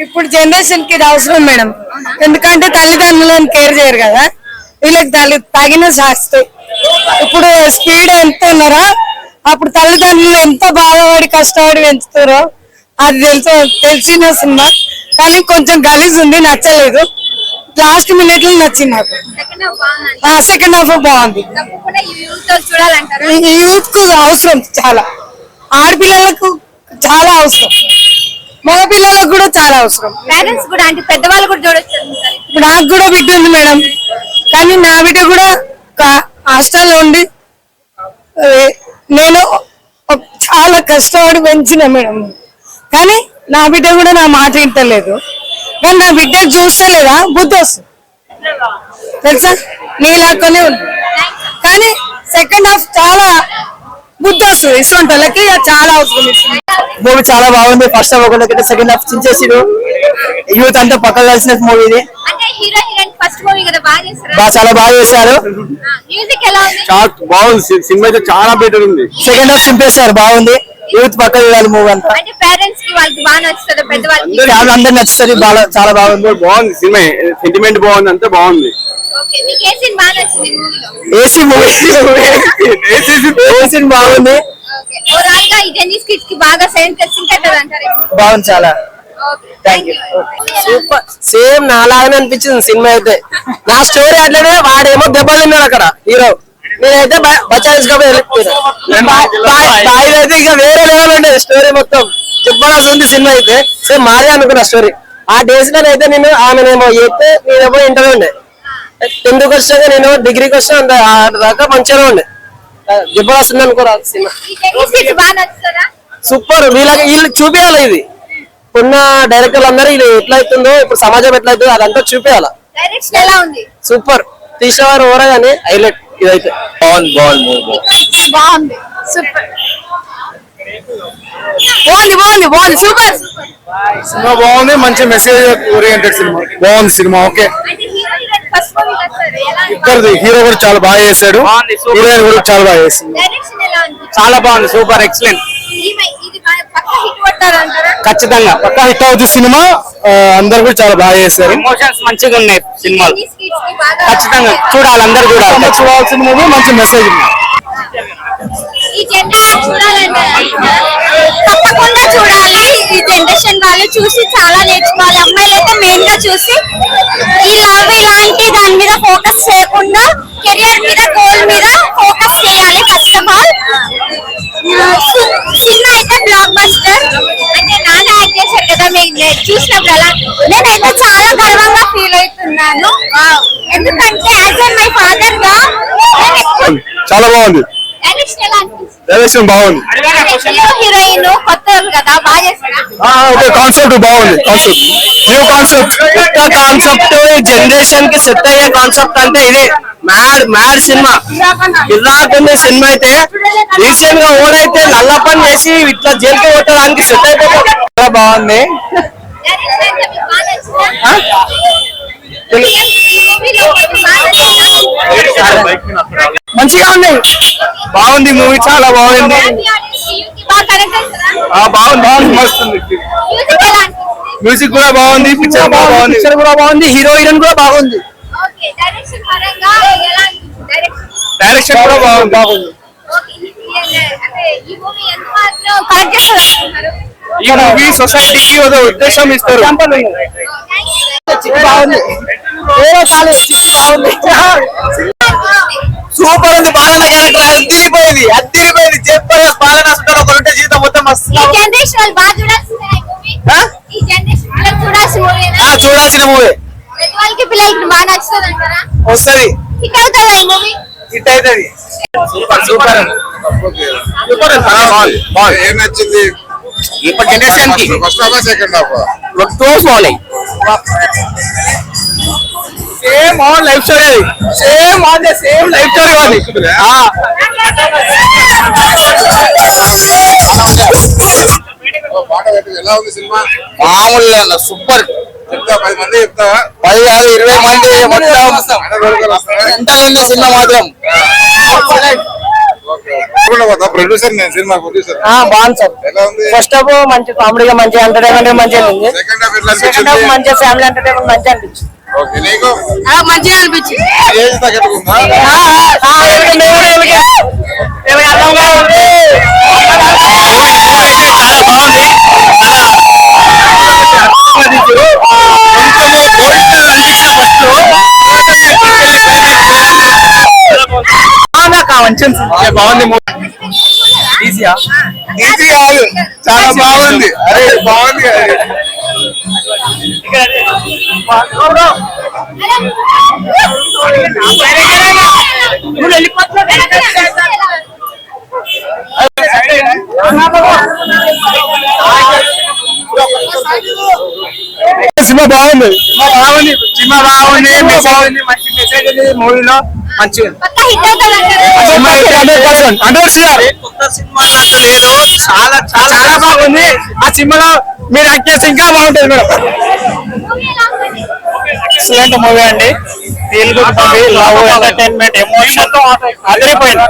ఇప్పుడు జనరేషన్ కి ఇది అవసరం మేడం. ఎందుకంటే తల్లిదండ్రులను కేర్ చేయరు కదా, వీళ్ళకి తగిన శాస్త్రం. ఇప్పుడు స్పీడ్ ఎంత ఉన్నారో అప్పుడు తల్లిదండ్రులు ఎంత బాధపడి కష్టపడి పెంచుతారో అది తెలిసిన సినిమా. కానీ కొంచెం గలీజ్ ఉంది, నచ్చలేదు. లాస్ట్ మినిట్ లో నచ్చింది నాకు. సెకండ్ హాఫ్ బాగుంది. యూత్ కు అవసరం, చాలా ఆడపిల్లలకు చాలా అవసరం, మగ పిల్లలకు కూడా చాలా అవసరం. పేరెంట్స్ కూడా అంటే పెద్దవాళ్ళు కూడా చూడొచ్చు. నాకు కూడా బిడ్డ ఉంది మేడం, కానీ నా బిడ్డ కూడా హాస్టల్లో ఉండి నేను చాలా కష్టపడి పెంచిన మేడం. కానీ నా బిడ్డ కూడా నా మాట వింటలేదు. కానీ నా బిడ్డకు చూస్తలేదా బుద్ధి వస్తుంది తెలుసా, నీలాగానే ఉంది. కానీ సెకండ్ హాఫ్ చాలా బుద్ధి వస్తుంది, ఇటువంటి వాళ్ళకి చాలా అవసరం. మూవీ చాలా బాగుంది. ఫస్ట్ హాఫ్ ఒకటి, సెకండ్ హాఫ్ చించేసారు. యూత్ అంతా పక్కన కలిసిన మూవీ ఇది. చాలా బాగా చేశారు. బాగుంది సినిమా అయితే, చాలా బెటర్ ఉంది. సెకండ్ హాఫ్ చింపేశారు, బాగుంది. యూత్ పక్కన చూడాలి మూవీ అంతా. అందరు నచ్చుతుంది, చాలా బాగుంది. బాగుంది సినిమా, సెంటిమెంట్ బాగుంది, అంతా బాగుంది. ఏసీ మూవీ ఏసీ బాగుంది. బాగుంది చాలా. సూపర్. సేమ్ నాలాగానే అనిపించింది సినిమా అయితే. నా స్టోరీ అట్లనే, వాడేమో దెబ్బలు తిన్నాడు అక్కడ హీరో, నేనైతే బచాయించుకోపోయి అయితే ఇక వేరే లెవెల్ ఉండేది స్టోరీ. మొత్తం జబర్దస్త్ ఉంది సినిమా అయితే. సేమ్ మాదే అనుకున్నా స్టోరీ. ఆ డేస్ లో అయితే నేను ఆమెనేమో చేస్తే నేనేమో ఇంటర్ ఉండే, 10th వచ్చాక నేను డిగ్రీకి వచ్చా, అంత దాకా మంచిగా ఉండే. జబర్దస్త్ ఉంది అనుకోరా సినిమా. సూపర్. వీళ్ళు చూపించాలి, ఇది ఉన్న డైరెక్టర్లు అందరూ ఇది ఎట్లా అవుతుందో, ఇప్పుడు సమాజం ఎట్లా అవుతుందో అదంతా చూపించాలి. సూపర్. తీసేవారు ఓరా కానీ హైలైట్ ఇదైతే. బాగుంది బాగుంది సూపర్. బాగుంది సూపర్. సినిమా బాగుంది, మంచి మెసేజ్ ఓరియంటెడ్ సినిమా. బాగుంది సినిమా. ఓకే, ఇద్దరిది హీరో కూడా చాలా బాగా చేశాడు, హీరోయిన్ కూడా చాలా బాగా చేసింది. చాలా బాగుంది, సూపర్, ఎక్సలెంట్. ఖచ్చితంగా పక్కా హిట్ అవుతుంది సినిమా. అందరు కూడా చాలా బాగా చేశారు. ఎమోషన్స్ మంచిగా ఉన్నాయి సినిమాలు. ఖచ్చితంగా చూడాలి, అందరు చూడాలి. చూడాల్సిన మూవీ, మంచి మెసేజ్ ఉంది. తప్పకుండా చూడాలి. ఈ జనరేషన్ వాళ్ళు చూసి చాలా నేర్చుకోవాలి. అమ్మాయిలు అయితే మెయిన్ గా చూసి ఈ లవ్ ఇలాంటి దాని మీద ఫోకస్ చేయకుండా కెరియర్ మీద, గోల్ మీద ఫోకస్ చేయాలి. ఫస్ట్ ఆఫ్ ఆల్ సినిమా అయితే బ్లాక్ బస్టర్. అంటే నాన్న యాక్ట్ చేశారు కదా, మీకు చూసినప్పుడు అలా నేనైతే చాలా గర్వంగా ఫీల్ అవుతున్నాను. ఎందుకంటే యాజ్ మై ఫాదర్ గా చాలా బాగుంది. డైరెక్షన్ బాగుంది. హీరోయిన్ కొత్త కదా, బాగా చేస్తారు. కాన్సెప్ట్ బాగుంది. న్యూ కాన్సెప్ట్, కొత్త కాన్సెప్ట్, జనరేషన్ కి సెట్ అయ్యే కాన్సెప్ట్ అంటే ఇదే. మ్యాడ్ సినిమా, ఇలాంటి సినిమా అయితే. రీసెంట్ గా ఓడైతే నల్ల పని చేసి ఇట్లా జైలుకి కొట్టడానికి సెట్ అయిపోతుంది. చాలా బాగుంది. మంచిగా ఉంది, బాగుంది మూవీ, చాలా బాగుంది. బాగుంది, మస్తుంది. మ్యూజిక్ కూడా బాగుంది, పిక్చర్ కూడా బాగుంది, హీరోయిన్ కూడా బాగుంది. డైరెక్షన్ కూడా బాగుంది. ఈ మూవీ సొసైటీకి ఒక ఉద్దేశం ఇస్తారు. సూపర్ ఉంది. బాలన క్యారెక్టర్ అద్దరిపోయింది. చెప్పాలి, బాలన ఒకటి జీవితం మొత్తం చూడాల్సిన మూవీ. వస్తుంది, హిట్ అవుతుంది. సూపర్. ఏం నచ్చింది ఇప్పుడు జనరేషన్ కి? First half, second half? Same on life story, same life story అది. ఎలా ఉంది సినిమా? మామూలు సూపర్. 10 మంది చెప్తావా? 10 కాదు 20 మంది మొత్తం సినిమా మాత్రం. ప్రొడ్యూసర్ నేను సినిమా ప్రొడ్యూసర్ బాగుంది సార్. ఎలా ఉంది? ఫస్ట్ హాఫ్ మంచి కామెడీగా మంచి ఎంటర్టైన్మెంట్ మంచిగా ఉంది. సెకండ్ హాఫ్ ఎట్లా సెకండ్ హాఫ్ అనిపించింది? మంచిగా ఫ్యామిలీ ఎంటర్టైన్మెంట్ మంచిగా అనిపించింది. ఓకే నీకు మంచిగా అనిపించింది. ఏజ్ తగ్గట్టుకుందా? బాగుంది ఈజీ కాదు, చాలా బాగుంది. అరే బాగుంది కదా. సినిమా బాగుంది, సినిమా బాగుంది, మంచి మెసేజ్ ఉంది మూవీలో. మంచిగా పక్కా హిట్ అవుతుంది అంటారు. సినిమా 100% కొత్త సినిమా అన్నట్టు లేదు. చాలా చాలా చాలా బాగుంది. ఆ సినిమాలో మీరు యాక్ట్ చేస్తే ఇంకా బాగుంటుంది మేడం. ఎక్సలెంట్ మూవీ అండి. Feel good movie, love, entertainment, emotion అదిరిపోయింది.